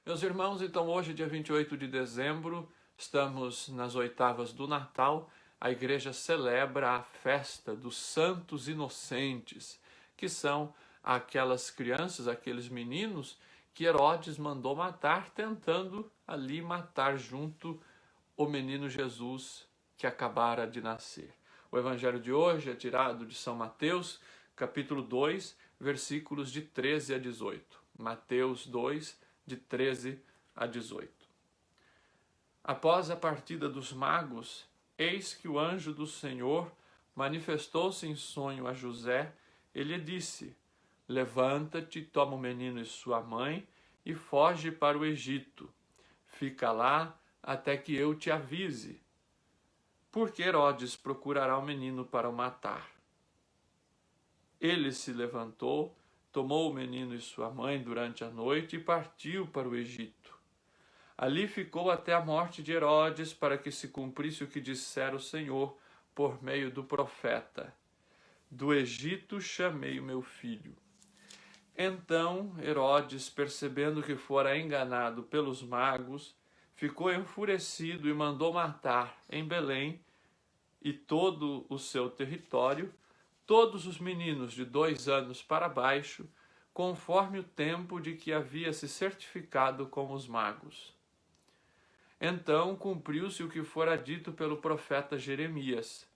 Meus irmãos, então hoje, dia 28 de dezembro, estamos nas oitavas do Natal. A igreja celebra a festa dos santos inocentes, que são aquelas crianças, aqueles meninos que Herodes mandou matar, tentando ali matar junto o menino Jesus que acabara de nascer. O evangelho de hoje é tirado de São Mateus, capítulo 2, versículos de 13 a 18. Mateus 2, de 13 a 18. Após a partida dos magos, eis que o anjo do Senhor manifestou-se em sonho a José e lhe disse: Levanta-te, toma o menino e sua mãe e foge para o Egito. Fica lá até que eu te avise, porque Herodes procurará o menino para o matar. Ele se levantou, tomou o menino e sua mãe durante a noite e partiu para o Egito. Ali ficou até a morte de Herodes, para que se cumprisse o que dissera o Senhor por meio do profeta: Do Egito chamei o meu filho. Então Herodes, percebendo que fora enganado pelos magos, ficou enfurecido e mandou matar em Belém e todo o seu território todos os meninos de 2 anos para baixo, conforme o tempo de que havia se certificado com os magos. Então cumpriu-se o que fora dito pelo profeta Jeremias.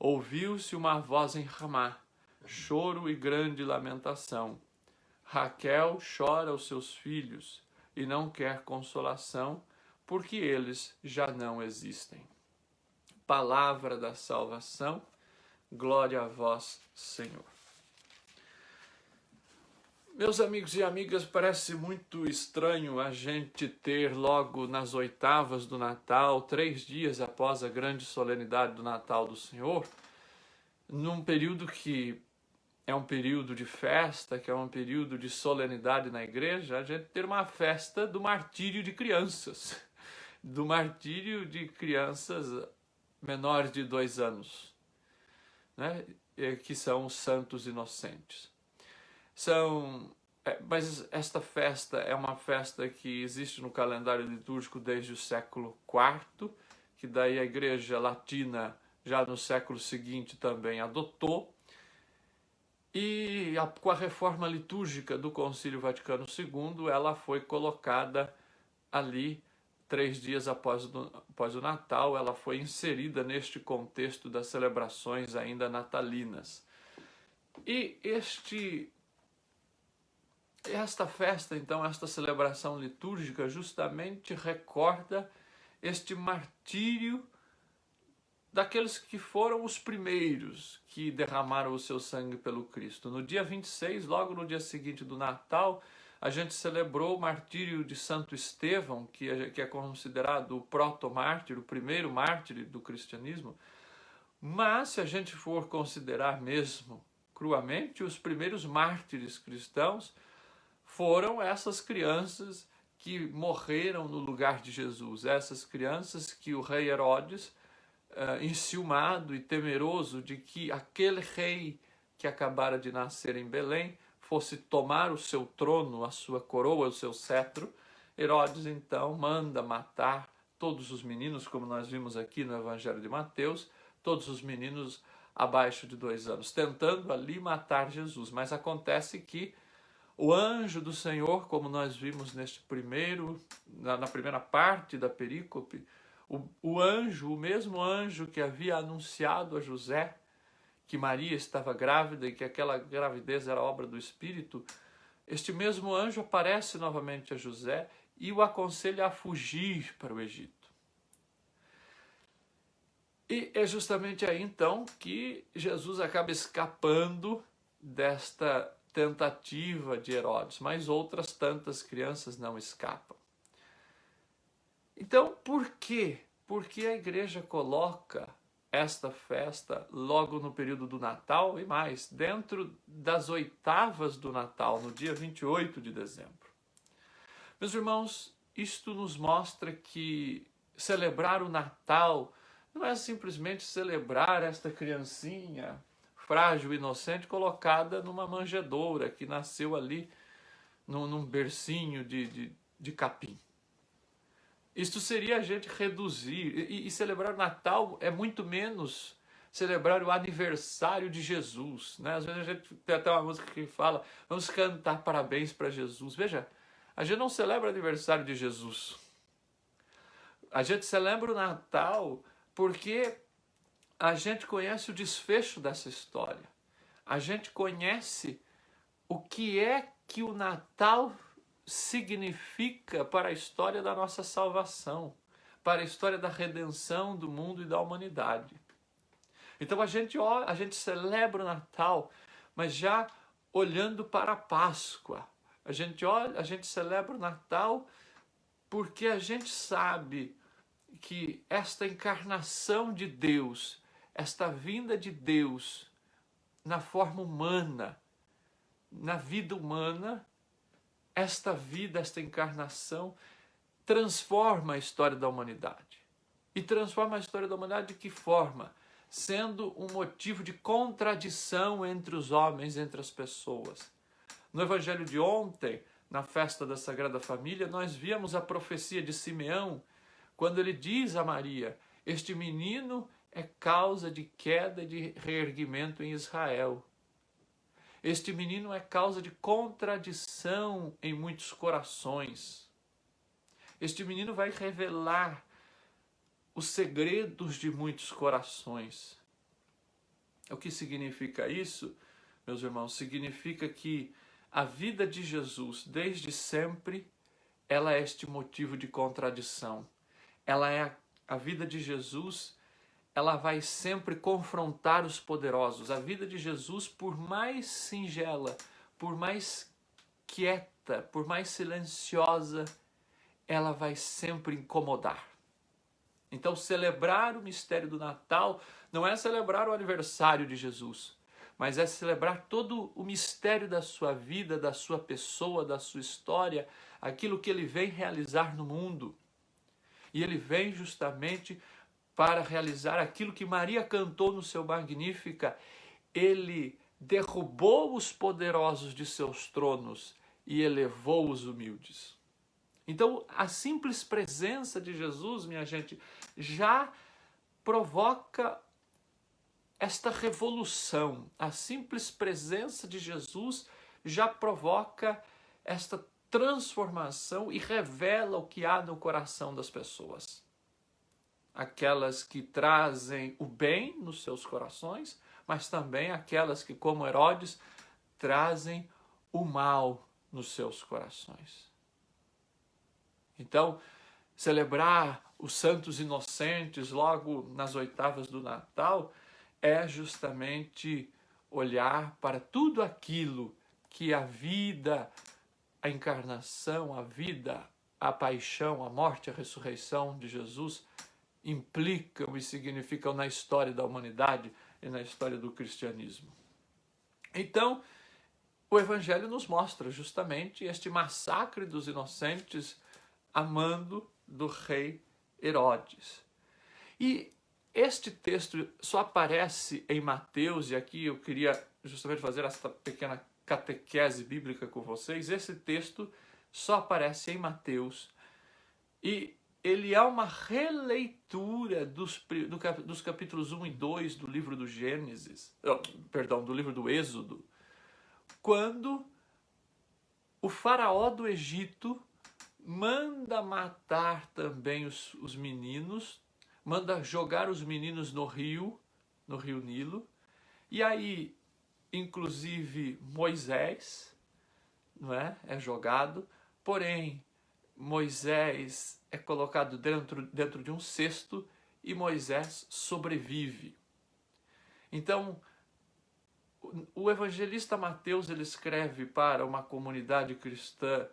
Ouviu-se uma voz em Ramá, choro e grande lamentação. Raquel chora os seus filhos e não quer consolação, porque eles já não existem. Palavra da salvação. Glória a vós, Senhor. Meus amigos e amigas, parece muito estranho a gente ter logo nas oitavas do Natal, 3 dias após a grande solenidade do Natal do Senhor, num período que é um período de festa, que é um período de solenidade na igreja, a gente ter uma festa do martírio de crianças, do martírio de crianças menores de 2 anos. Né, que são os santos inocentes. Mas esta festa é uma festa que existe no calendário litúrgico desde o século IV, que daí a Igreja Latina, já no século seguinte, também adotou, e com a reforma litúrgica do Concílio Vaticano II, ela foi colocada ali 3 dias após o Natal, ela foi inserida neste contexto das celebrações ainda natalinas. E esta festa, então, esta celebração litúrgica, justamente recorda este martírio daqueles que foram os primeiros que derramaram o seu sangue pelo Cristo. No dia 26, logo no dia seguinte do Natal, a gente celebrou o martírio de Santo Estevão, que é considerado o proto-mártir, o primeiro mártir do cristianismo. Mas, se a gente for considerar mesmo cruamente, os primeiros mártires cristãos foram essas crianças que morreram no lugar de Jesus. Essas crianças que o rei Herodes, enciumado e temeroso de que aquele rei que acabara de nascer em Belém fosse tomar o seu trono, a sua coroa, o seu cetro, Herodes então manda matar todos os meninos, como nós vimos aqui no Evangelho de Mateus, todos os meninos abaixo de 2 anos, tentando ali matar Jesus. Mas acontece que o anjo do Senhor, como nós vimos na primeira parte da perícope, o mesmo anjo que havia anunciado a José que Maria estava grávida e que aquela gravidez era obra do Espírito, este mesmo anjo aparece novamente a José e o aconselha a fugir para o Egito. E é justamente aí então que Jesus acaba escapando desta tentativa de Herodes, mas outras tantas crianças não escapam. Então, por quê? Por que a igreja coloca esta festa logo no período do Natal e mais, dentro das oitavas do Natal, no dia 28 de dezembro? Meus irmãos, isto nos mostra que celebrar o Natal não é simplesmente celebrar esta criancinha frágil e inocente colocada numa manjedoura que nasceu ali num bercinho de de capim. Isto seria a gente reduzir, e celebrar o Natal é muito menos celebrar o aniversário de Jesus, né? Às vezes a gente tem até uma música que fala, vamos cantar parabéns para Jesus. Veja, a gente não celebra o aniversário de Jesus. A gente celebra o Natal porque a gente conhece o desfecho dessa história. A gente conhece o que é que o Natal significa para a história da nossa salvação, para a história da redenção do mundo e da humanidade. Então a gente celebra o Natal, mas já olhando para a Páscoa. A gente celebra o Natal porque a gente sabe que esta encarnação de Deus, esta vinda de Deus na forma humana, na vida humana, esta encarnação, transforma a história da humanidade. E transforma a história da humanidade de que forma? Sendo um motivo de contradição entre os homens, entre as pessoas. No Evangelho de ontem, na festa da Sagrada Família, nós víamos a profecia de Simeão, quando ele diz a Maria, este menino é causa de queda e de reerguimento em Israel. Este menino é causa de contradição em muitos corações. Este menino vai revelar os segredos de muitos corações. O que significa isso, meus irmãos? Significa que a vida de Jesus, desde sempre, ela é este motivo de contradição. Ela é a vida de Jesus, ela vai sempre confrontar os poderosos. A vida de Jesus, por mais singela, por mais quieta, por mais silenciosa, ela vai sempre incomodar. Então, celebrar o mistério do Natal não é celebrar o aniversário de Jesus, mas é celebrar todo o mistério da sua vida, da sua pessoa, da sua história, aquilo que ele vem realizar no mundo. E ele vem justamente para realizar aquilo que Maria cantou no seu Magnífica. Ele derrubou os poderosos de seus tronos e elevou os humildes. Então, a simples presença de Jesus, minha gente, já provoca esta revolução. A simples presença de Jesus já provoca esta transformação e revela o que há no coração das pessoas. Aquelas que trazem o bem nos seus corações, mas também aquelas que, como Herodes, trazem o mal nos seus corações. Então, celebrar os santos inocentes logo nas oitavas do Natal é justamente olhar para tudo aquilo que a vida, a encarnação, a vida, a paixão, a morte, a ressurreição de Jesus implicam e significam na história da humanidade e na história do cristianismo. Então, o Evangelho nos mostra justamente este massacre dos inocentes a mando do rei Herodes. E este texto só aparece em Mateus, e aqui eu queria justamente fazer essa pequena catequese bíblica com vocês. Esse texto só aparece em Mateus e ele é uma releitura dos capítulos 1 e 2 do livro do Gênesis, do livro do Êxodo, quando o faraó do Egito manda matar também os meninos, manda jogar os meninos no rio Nilo, e aí, inclusive, Moisés, não é jogado, porém, Moisés é colocado dentro de um cesto e Moisés sobrevive. Então, o evangelista Mateus, ele escreve para uma comunidade cristã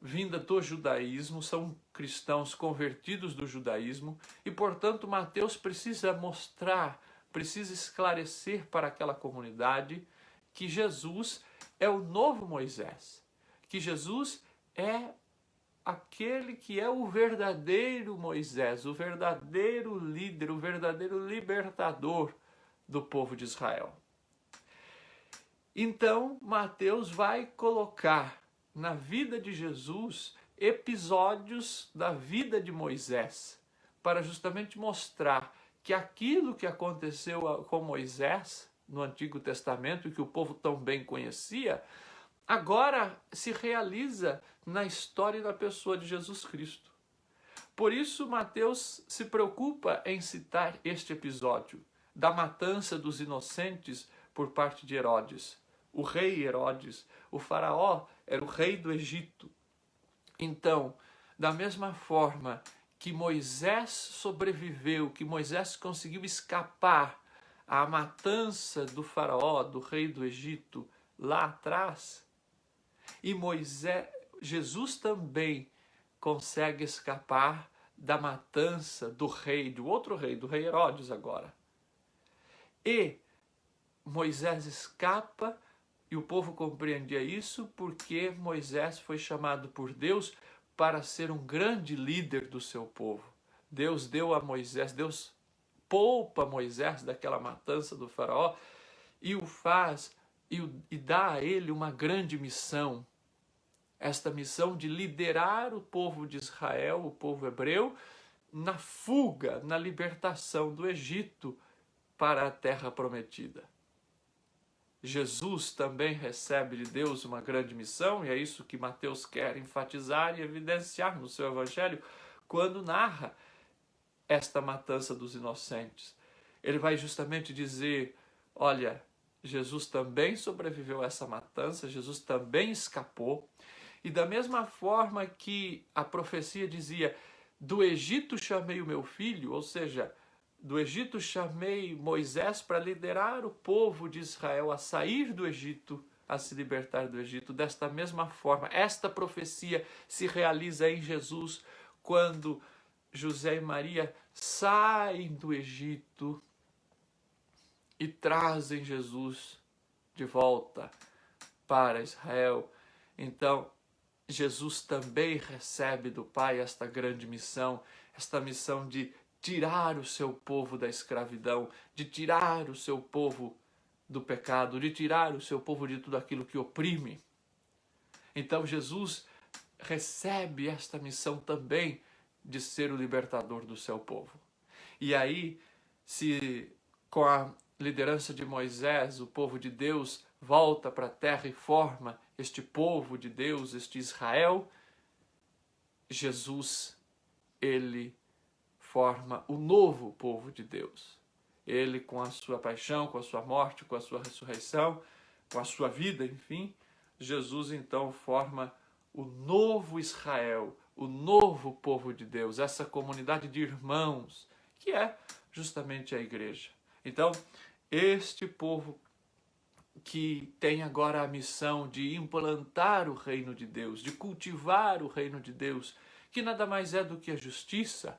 vinda do judaísmo, são cristãos convertidos do judaísmo, e, portanto, Mateus precisa mostrar, precisa esclarecer para aquela comunidade que Jesus é o novo Moisés, que Jesus é aquele que é o verdadeiro Moisés, o verdadeiro líder, o verdadeiro libertador do povo de Israel. Então, Mateus vai colocar na vida de Jesus episódios da vida de Moisés, para justamente mostrar que aquilo que aconteceu com Moisés no Antigo Testamento, e que o povo tão bem conhecia, agora se realiza na história da pessoa de Jesus Cristo. Por isso, Mateus se preocupa em citar este episódio da matança dos inocentes por parte de Herodes. O rei Herodes, o faraó, era o rei do Egito. Então, da mesma forma que Moisés sobreviveu, que Moisés conseguiu escapar à matança do faraó, do rei do Egito, lá atrás, e Jesus também consegue escapar da matança do rei, do outro rei, do rei Herodes agora. E Moisés escapa, e o povo compreendia isso porque Moisés foi chamado por Deus para ser um grande líder do seu povo. Deus deu a Moisés, Deus poupa Moisés daquela matança do faraó e o faz e dá a ele uma grande missão. Esta missão de liderar o povo de Israel, o povo hebreu, na fuga, na libertação do Egito para a terra prometida. Jesus também recebe de Deus uma grande missão, e é isso que Mateus quer enfatizar e evidenciar no seu evangelho, quando narra esta matança dos inocentes. Ele vai justamente dizer, olha, Jesus também sobreviveu a essa matança, Jesus também escapou, e da mesma forma que a profecia dizia, do Egito chamei o meu filho, ou seja, do Egito chamei Moisés para liderar o povo de Israel a sair do Egito, a se libertar do Egito. Desta mesma forma, esta profecia se realiza em Jesus quando José e Maria saem do Egito e trazem Jesus de volta para Israel. Então, Jesus também recebe do Pai esta grande missão, esta missão de tirar o seu povo da escravidão, de tirar o seu povo do pecado, de tirar o seu povo de tudo aquilo que oprime. Então Jesus recebe esta missão também de ser o libertador do seu povo. E aí, se com a liderança de Moisés, o povo de Deus volta para a terra e forma este povo de Deus, este Israel, Jesus, ele forma o novo povo de Deus. Ele, com a sua paixão, com a sua morte, com a sua ressurreição, com a sua vida, enfim, Jesus então forma o novo Israel, o novo povo de Deus, essa comunidade de irmãos, que é justamente a igreja. Então, este povo que tem agora a missão de implantar o reino de Deus, de cultivar o reino de Deus, que nada mais é do que a justiça,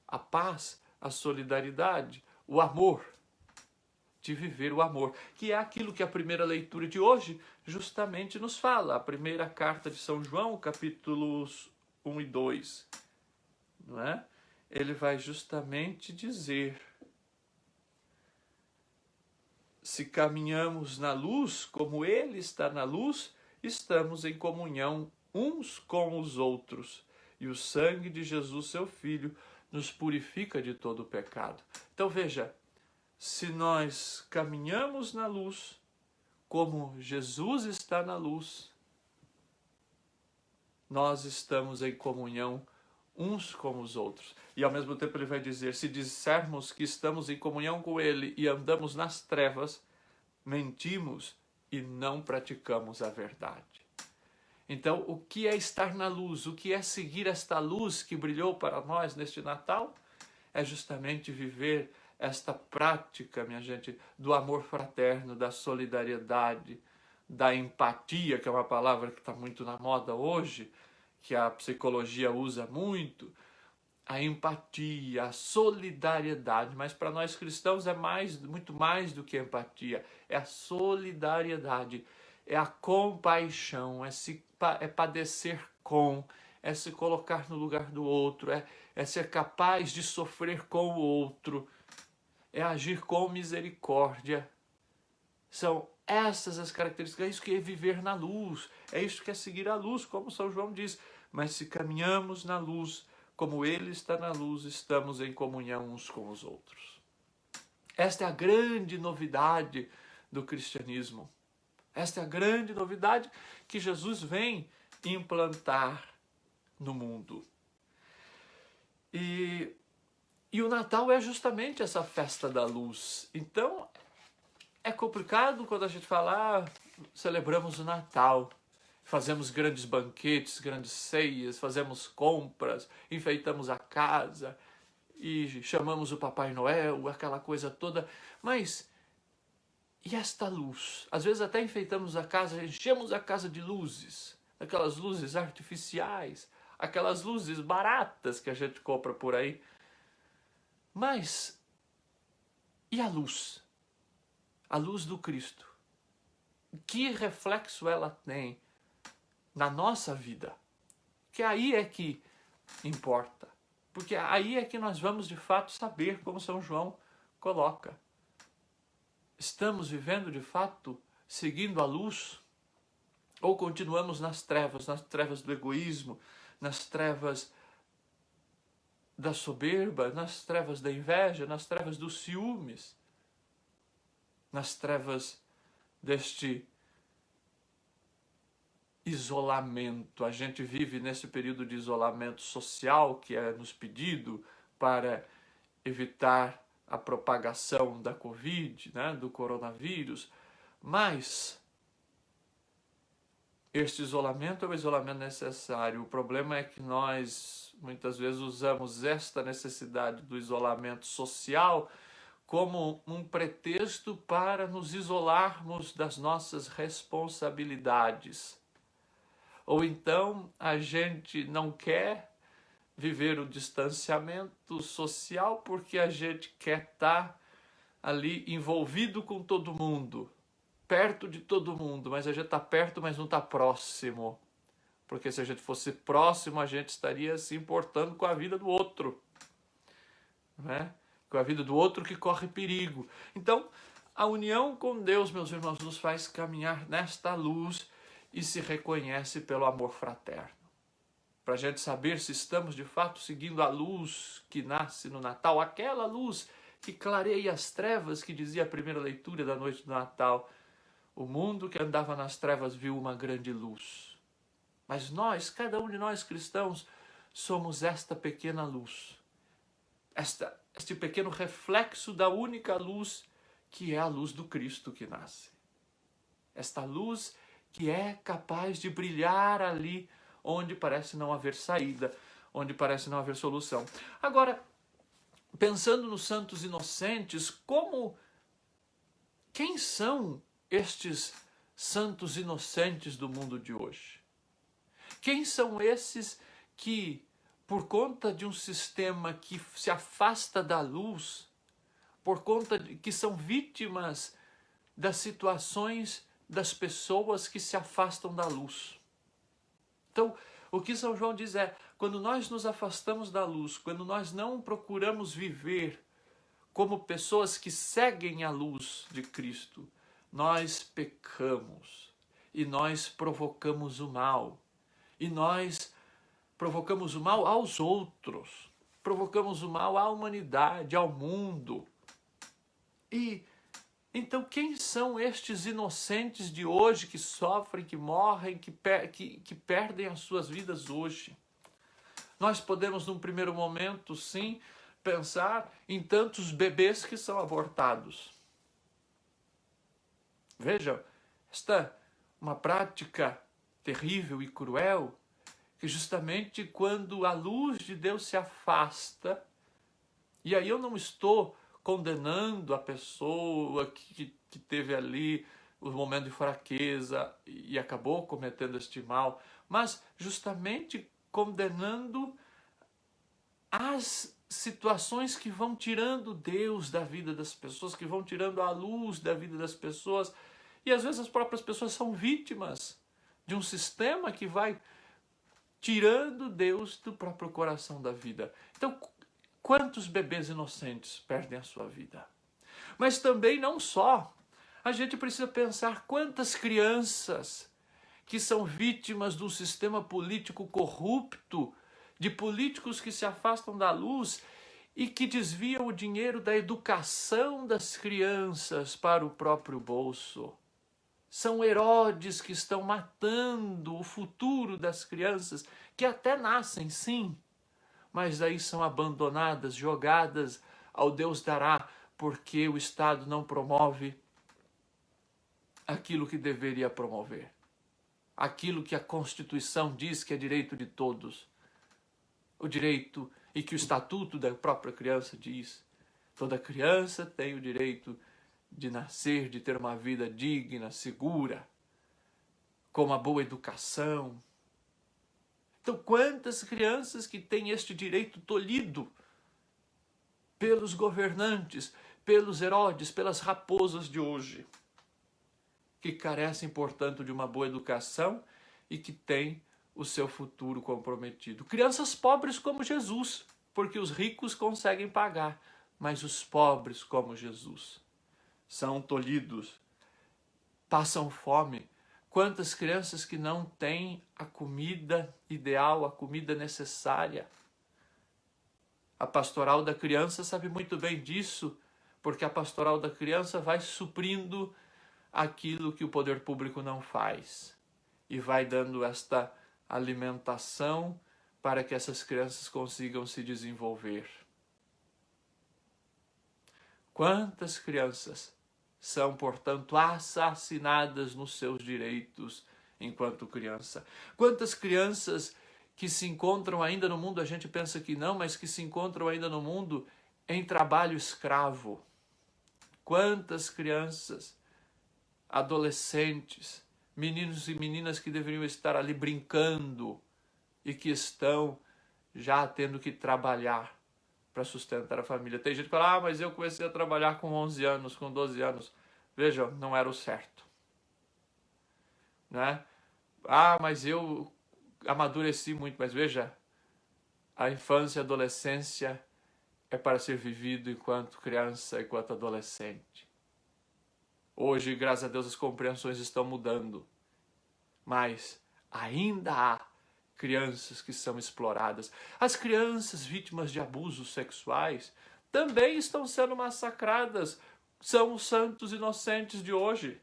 a paz, a solidariedade, o amor, de viver o amor, que é aquilo que a primeira leitura de hoje justamente nos fala, a primeira carta de São João, capítulos 1 e 2, não é? Ele vai justamente dizer: se caminhamos na luz, como Ele está na luz, estamos em comunhão uns com os outros. E o sangue de Jesus, seu Filho, nos purifica de todo o pecado. Então veja, se nós caminhamos na luz, como Jesus está na luz, nós estamos em comunhão uns com os outros. E ao mesmo tempo ele vai dizer, se dissermos que estamos em comunhão com ele e andamos nas trevas, mentimos e não praticamos a verdade. Então, o que é estar na luz? O que é seguir esta luz que brilhou para nós neste Natal? É justamente viver esta prática, minha gente, do amor fraterno, da solidariedade, da empatia, que é uma palavra que está muito na moda hoje, que a psicologia usa muito, a empatia, a solidariedade, mas para nós cristãos é muito mais do que empatia, é a solidariedade, é a compaixão, é padecer com, é se colocar no lugar do outro, é ser capaz de sofrer com o outro, é agir com misericórdia. São essas as características, é isso que é viver na luz, é isso que é seguir a luz, como São João diz. Mas se caminhamos na luz, como Ele está na luz, estamos em comunhão uns com os outros. Esta é a grande novidade do cristianismo. Esta é a grande novidade que Jesus vem implantar no mundo. E o Natal é justamente essa festa da luz. Então, é complicado quando a gente fala, celebramos o Natal, fazemos grandes banquetes, grandes ceias, fazemos compras, enfeitamos a casa e chamamos o Papai Noel, aquela coisa toda. Mas, e esta luz? Às vezes até enfeitamos a casa, enchemos a casa de luzes, aquelas luzes artificiais, aquelas luzes baratas que a gente compra por aí. Mas, e a luz? A luz do Cristo. Que reflexo ela tem na nossa vida? Que aí é que importa. Porque aí é que nós vamos de fato saber, como São João coloca. Estamos vivendo de fato seguindo a luz? Ou continuamos nas trevas do egoísmo, nas trevas da soberba, nas trevas da inveja, nas trevas dos ciúmes, nas trevas deste isolamento. A gente vive nesse período de isolamento social que é nos pedido para evitar a propagação da Covid, né, do coronavírus, mas este isolamento é o isolamento necessário. O problema é que nós muitas vezes usamos esta necessidade do isolamento social como um pretexto para nos isolarmos das nossas responsabilidades. Ou então a gente não quer viver o distanciamento social porque a gente quer estar ali envolvido com todo mundo, perto de todo mundo, mas a gente está perto, mas não está próximo. Porque se a gente fosse próximo, a gente estaria se importando com a vida do outro, né? Com a vida do outro que corre perigo. Então, a união com Deus, meus irmãos, nos faz caminhar nesta luz e se reconhece pelo amor fraterno. Para a gente saber se estamos de fato seguindo a luz que nasce no Natal, aquela luz que clareia as trevas, que dizia a primeira leitura da noite do Natal. O mundo que andava nas trevas viu uma grande luz. Mas nós, cada um de nós cristãos, somos esta pequena luz. Este pequeno reflexo da única luz que é a luz do Cristo que nasce. Esta luz que é capaz de brilhar ali onde parece não haver saída, onde parece não haver solução. Agora, pensando nos santos inocentes, quem são estes santos inocentes do mundo de hoje? Quem são esses que, por conta de um sistema que se afasta da luz, por conta de que são vítimas das situações das pessoas que se afastam da luz? Então, o que São João diz é, quando nós nos afastamos da luz, quando nós não procuramos viver como pessoas que seguem a luz de Cristo, nós pecamos e nós provocamos o mal. E nós provocamos o mal aos outros, provocamos o mal à humanidade, ao mundo. E então quem são estes inocentes de hoje que sofrem, que morrem, que perdem as suas vidas hoje? Nós podemos, num primeiro momento, sim, pensar em tantos bebês que são abortados. Vejam, esta é uma prática terrível e cruel, que justamente quando a luz de Deus se afasta, e aí eu não estou condenando a pessoa que teve ali o momento de fraqueza e acabou cometendo este mal, mas justamente condenando as situações que vão tirando Deus da vida das pessoas, que vão tirando a luz da vida das pessoas, e às vezes as próprias pessoas são vítimas de um sistema que vai tirando Deus do próprio coração da vida. Então, quantos bebês inocentes perdem a sua vida? Mas também não só A gente precisa pensar quantas crianças que são vítimas de um sistema político corrupto, de políticos que se afastam da luz e que desviam o dinheiro da educação das crianças para o próprio bolso. São Herodes que estão matando o futuro das crianças, que até nascem, sim, mas aí são abandonadas, jogadas ao Deus dará, porque o Estado não promove aquilo que deveria promover. Aquilo que a Constituição diz que é direito de todos. O direito e que o Estatuto da própria criança diz. Toda criança tem o direito de nascer, de ter uma vida digna, segura, com uma boa educação. Então, quantas crianças que têm este direito tolhido pelos governantes, pelos Herodes, pelas raposas de hoje, que carecem, portanto, de uma boa educação e que têm o seu futuro comprometido. Crianças pobres como Jesus, porque os ricos conseguem pagar, mas os pobres como Jesus são tolhidos, passam fome. Quantas crianças que não têm a comida ideal, a comida necessária. A pastoral da criança sabe muito bem disso, porque a pastoral da criança vai suprindo aquilo que o poder público não faz e vai dando esta alimentação para que essas crianças consigam se desenvolver. Quantas crianças são, portanto, assassinadas nos seus direitos enquanto criança? Quantas crianças que se encontram ainda no mundo, a gente pensa que não, mas que se encontram ainda no mundo em trabalho escravo? Quantas crianças, adolescentes, meninos e meninas que deveriam estar ali brincando e que estão já tendo que trabalhar para sustentar a família. Tem gente que fala, mas eu comecei a trabalhar com 11 anos, com 12 anos. Veja, não era o certo. Né? Mas eu amadureci muito. Mas veja, a infância e a adolescência é para ser vivido enquanto criança, enquanto adolescente. Hoje, graças a Deus, as compreensões estão mudando. Mas ainda há crianças que são exploradas. As crianças vítimas de abusos sexuais também estão sendo massacradas. São os santos inocentes de hoje.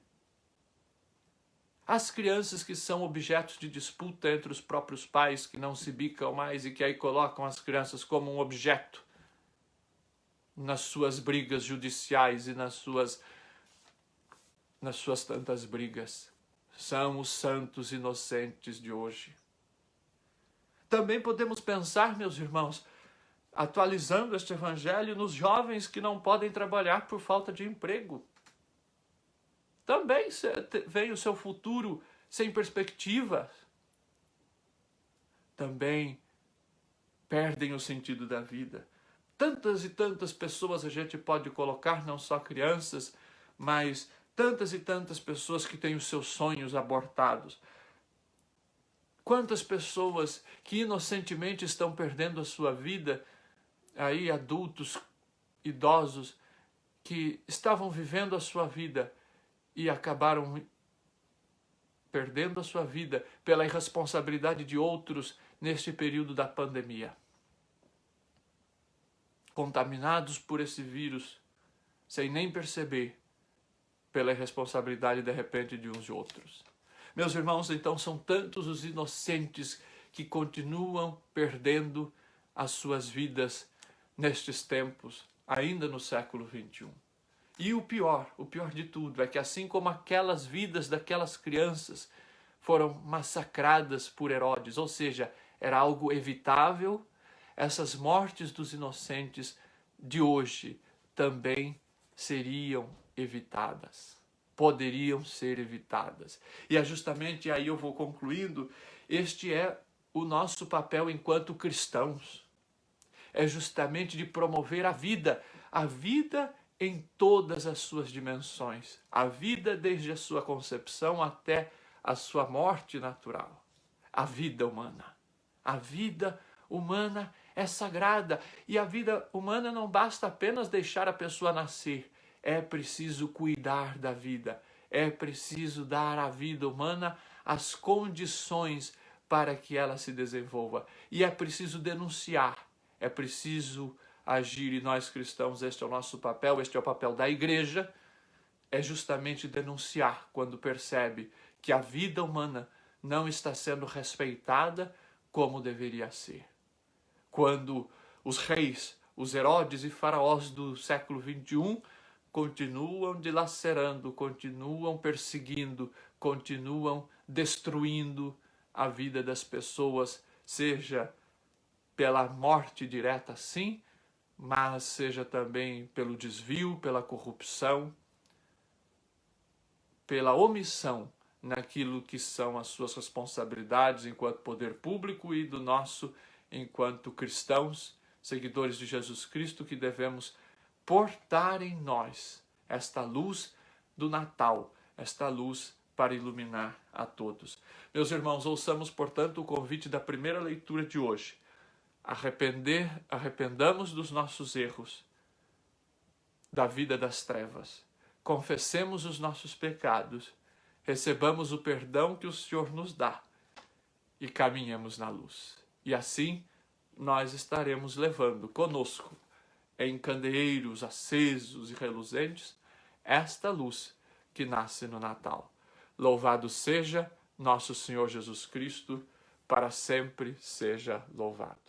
As crianças que são objetos de disputa entre os próprios pais, que não se bicam mais e que aí colocam as crianças como um objeto nas suas brigas judiciais e nas suas tantas brigas. São os santos inocentes de hoje. Também podemos pensar, meus irmãos, atualizando este evangelho, nos jovens que não podem trabalhar por falta de emprego. Também vem o seu futuro sem perspectiva. Também perdem o sentido da vida. Tantas e tantas pessoas a gente pode colocar, não só crianças, mas tantas e tantas pessoas que têm os seus sonhos abortados. Quantas pessoas que inocentemente estão perdendo a sua vida, aí adultos, idosos, que estavam vivendo a sua vida e acabaram perdendo a sua vida pela irresponsabilidade de outros neste período da pandemia. Contaminados por esse vírus, sem nem perceber, pela irresponsabilidade de repente de uns e outros. Meus irmãos, então são tantos os inocentes que continuam perdendo as suas vidas nestes tempos, ainda no século XXI. E o pior de tudo, é que assim como aquelas vidas daquelas crianças foram massacradas por Herodes, ou seja, era algo evitável, essas mortes dos inocentes de hoje também seriam evitadas. Poderiam ser evitadas. E é justamente, aí eu vou concluindo, este é o nosso papel enquanto cristãos. É justamente de promover a vida em todas as suas dimensões. A vida desde a sua concepção até a sua morte natural. A vida humana. A vida humana é sagrada. E a vida humana não basta apenas deixar a pessoa nascer. é preciso cuidar da vida, é preciso dar à vida humana as condições para que ela se desenvolva. E é preciso denunciar, é preciso agir, e nós cristãos, este é o nosso papel, este é o papel da igreja, é justamente denunciar quando percebe que a vida humana não está sendo respeitada como deveria ser. Quando os reis, os Herodes e faraós do século XXI continuam dilacerando, continuam perseguindo, continuam destruindo a vida das pessoas, seja pela morte direta, sim, mas seja também pelo desvio, pela corrupção, pela omissão naquilo que são as suas responsabilidades enquanto poder público e do nosso enquanto cristãos, seguidores de Jesus Cristo, que devemos portar em nós esta luz do Natal, esta luz para iluminar a todos. Meus irmãos, ouçamos, portanto, o convite da primeira leitura de hoje. Arrependamos dos nossos erros, da vida das trevas. Confessemos os nossos pecados, recebamos o perdão que o Senhor nos dá e caminhemos na luz. E assim nós estaremos levando conosco, em candeeiros acesos e reluzentes, esta luz que nasce no Natal. Louvado seja nosso Senhor Jesus Cristo, para sempre seja louvado.